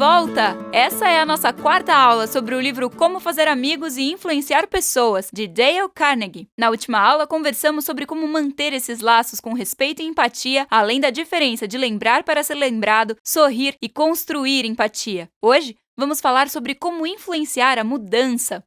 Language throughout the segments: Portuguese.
volta! Essa é a nossa quarta aula sobre o livro Como Fazer Amigos e Influenciar Pessoas, de Dale Carnegie. Na última aula, conversamos sobre como manter esses laços com respeito e empatia, além da diferença de lembrar para ser lembrado, sorrir e construir empatia. Hoje, vamos falar sobre como influenciar a mudança.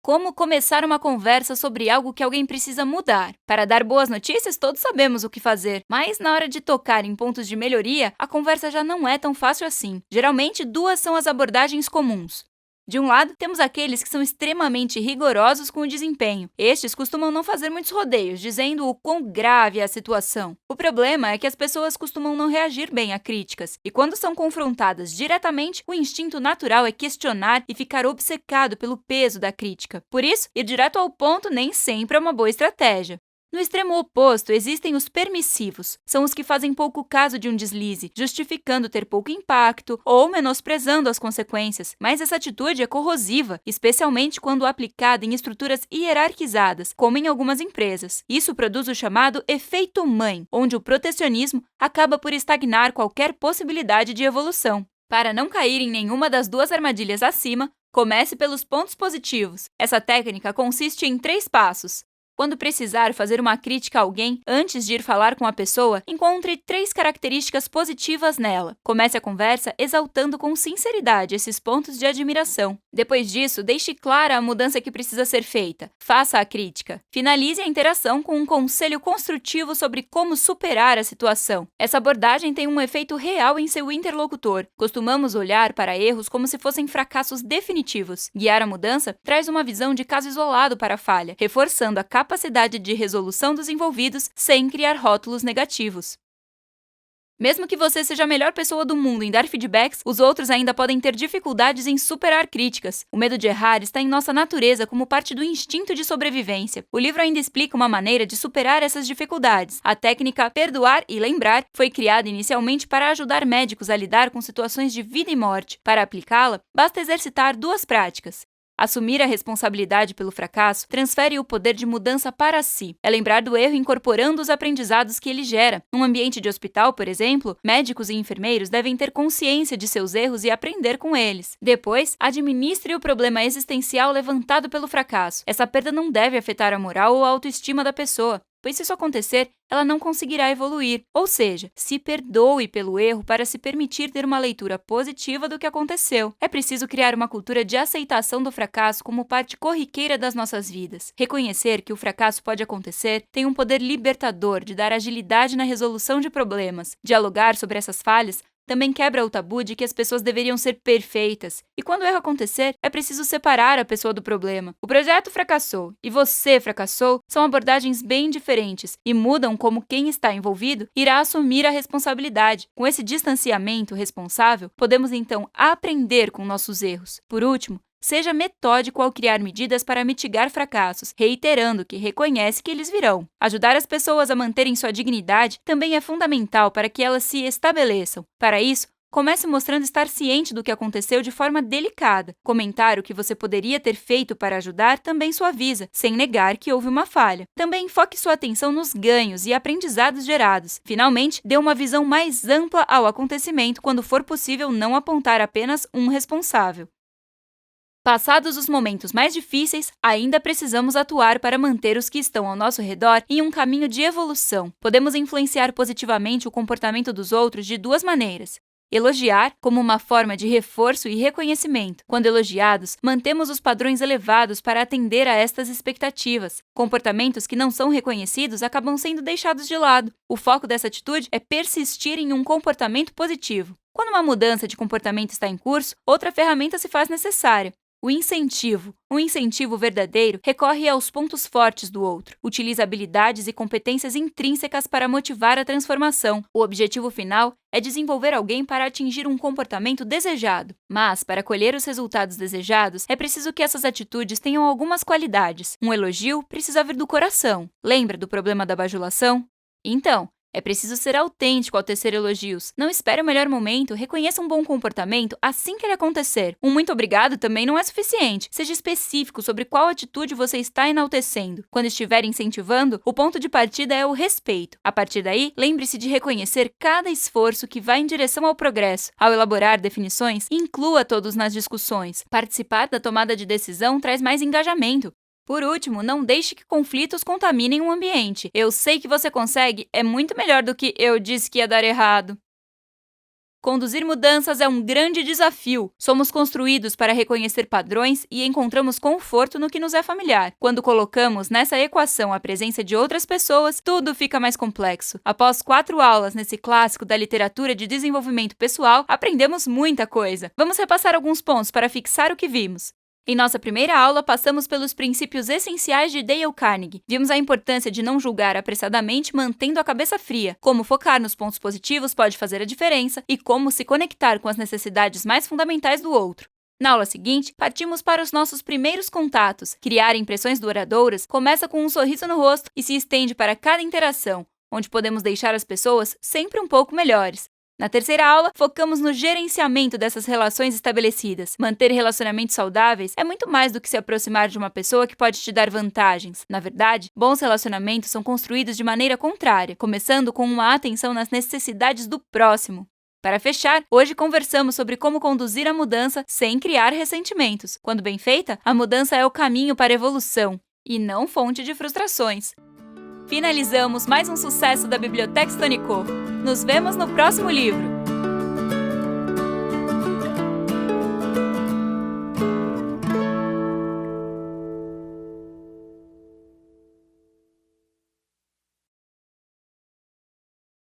Como começar uma conversa sobre algo que alguém precisa mudar. Para dar boas notícias, todos sabemos o que fazer, mas na hora de tocar em pontos de melhoria, a conversa já não é tão fácil assim. Geralmente, duas são as abordagens comuns. De um lado, temos aqueles que são extremamente rigorosos com o desempenho. Estes costumam não fazer muitos rodeios, dizendo o quão grave é a situação. O problema é que as pessoas costumam não reagir bem a críticas, e quando são confrontadas diretamente, o instinto natural é questionar e ficar obcecado pelo peso da crítica. Por isso, ir direto ao ponto nem sempre é uma boa estratégia. No extremo oposto, existem os permissivos. São os que fazem pouco caso de um deslize, justificando ter pouco impacto ou menosprezando as consequências. Mas essa atitude é corrosiva, especialmente quando aplicada em estruturas hierarquizadas, como em algumas empresas. Isso produz o chamado efeito mãe, onde o protecionismo acaba por estagnar qualquer possibilidade de evolução. Para não cair em nenhuma das duas armadilhas acima, comece pelos pontos positivos. Essa técnica consiste em 3 passos. Quando precisar fazer uma crítica a alguém, antes de ir falar com a pessoa, encontre 3 características positivas nela. Comece a conversa exaltando com sinceridade esses pontos de admiração. Depois disso, deixe clara a mudança que precisa ser feita. Faça a crítica. Finalize a interação com um conselho construtivo sobre como superar a situação. Essa abordagem tem um efeito real em seu interlocutor. Costumamos olhar para erros como se fossem fracassos definitivos. Guiar a mudança traz uma visão de caso isolado para a falha, reforçando a capacidade de resolução dos envolvidos sem criar rótulos negativos. Mesmo que você seja a melhor pessoa do mundo em dar feedbacks, os outros ainda podem ter dificuldades em superar críticas. O medo de errar está em nossa natureza como parte do instinto de sobrevivência. O livro ainda explica uma maneira de superar essas dificuldades. A técnica perdoar e lembrar foi criada inicialmente para ajudar médicos a lidar com situações de vida e morte. Para aplicá-la, basta exercitar 2 práticas. Assumir a responsabilidade pelo fracasso transfere o poder de mudança para si. É lembrar do erro incorporando os aprendizados que ele gera. Num ambiente de hospital, por exemplo, médicos e enfermeiros devem ter consciência de seus erros e aprender com eles. Depois, administre o problema existencial levantado pelo fracasso. Essa perda não deve afetar a moral ou a autoestima da pessoa, pois se isso acontecer, ela não conseguirá evoluir. Ou seja, se perdoe pelo erro para se permitir ter uma leitura positiva do que aconteceu. É preciso criar uma cultura de aceitação do fracasso como parte corriqueira das nossas vidas. Reconhecer que o fracasso pode acontecer tem um poder libertador de dar agilidade na resolução de problemas. Dialogar sobre essas falhas também quebra o tabu de que as pessoas deveriam ser perfeitas. E quando o erro acontecer, é preciso separar a pessoa do problema. O projeto fracassou e você fracassou são abordagens bem diferentes e mudam como quem está envolvido irá assumir a responsabilidade. Com esse distanciamento responsável, podemos então aprender com nossos erros. Por último, seja metódico ao criar medidas para mitigar fracassos, reiterando que reconhece que eles virão. Ajudar as pessoas a manterem sua dignidade também é fundamental para que elas se estabeleçam. Para isso, comece mostrando estar ciente do que aconteceu de forma delicada. Comentar o que você poderia ter feito para ajudar também suaviza, sem negar que houve uma falha. Também foque sua atenção nos ganhos e aprendizados gerados. Finalmente, dê uma visão mais ampla ao acontecimento quando for possível não apontar apenas um responsável. Passados os momentos mais difíceis, ainda precisamos atuar para manter os que estão ao nosso redor em um caminho de evolução. Podemos influenciar positivamente o comportamento dos outros de 2 maneiras. Elogiar, como uma forma de reforço e reconhecimento. Quando elogiados, mantemos os padrões elevados para atender a estas expectativas. Comportamentos que não são reconhecidos acabam sendo deixados de lado. O foco dessa atitude é persistir em um comportamento positivo. Quando uma mudança de comportamento está em curso, outra ferramenta se faz necessária. O incentivo. Um incentivo verdadeiro recorre aos pontos fortes do outro. Utiliza habilidades e competências intrínsecas para motivar a transformação. O objetivo final é desenvolver alguém para atingir um comportamento desejado. Mas, para colher os resultados desejados, é preciso que essas atitudes tenham algumas qualidades. Um elogio precisa vir do coração. Lembra do problema da bajulação? Então, É preciso ser autêntico ao tecer elogios. Não espere o melhor momento, reconheça um bom comportamento assim que ele acontecer. Um muito obrigado também não é suficiente. Seja específico sobre qual atitude você está enaltecendo. Quando estiver incentivando, o ponto de partida é o respeito. A partir daí, lembre-se de reconhecer cada esforço que vai em direção ao progresso. Ao elaborar definições, inclua todos nas discussões. Participar da tomada de decisão traz mais engajamento. Por último, não deixe que conflitos contaminem o ambiente. Eu sei que você consegue é muito melhor do que eu disse que ia dar errado. Conduzir mudanças é um grande desafio. Somos construídos para reconhecer padrões e encontramos conforto no que nos é familiar. Quando colocamos nessa equação a presença de outras pessoas, tudo fica mais complexo. Após 4 aulas nesse clássico da literatura de desenvolvimento pessoal, aprendemos muita coisa. Vamos repassar alguns pontos para fixar o que vimos. Em nossa primeira aula, passamos pelos princípios essenciais de Dale Carnegie. Vimos a importância de não julgar apressadamente mantendo a cabeça fria, como focar nos pontos positivos pode fazer a diferença e como se conectar com as necessidades mais fundamentais do outro. Na aula seguinte, partimos para os nossos primeiros contatos. Criar impressões duradouras começa com um sorriso no rosto e se estende para cada interação, onde podemos deixar as pessoas sempre um pouco melhores. Na terceira aula, focamos no gerenciamento dessas relações estabelecidas. Manter relacionamentos saudáveis é muito mais do que se aproximar de uma pessoa que pode te dar vantagens. Na verdade, bons relacionamentos são construídos de maneira contrária, começando com uma atenção nas necessidades do próximo. Para fechar, hoje conversamos sobre como conduzir a mudança sem criar ressentimentos. Quando bem feita, a mudança é o caminho para a evolução, e não fonte de frustrações. Finalizamos mais um sucesso da Biblioteca Stonicov. Nos vemos no próximo livro!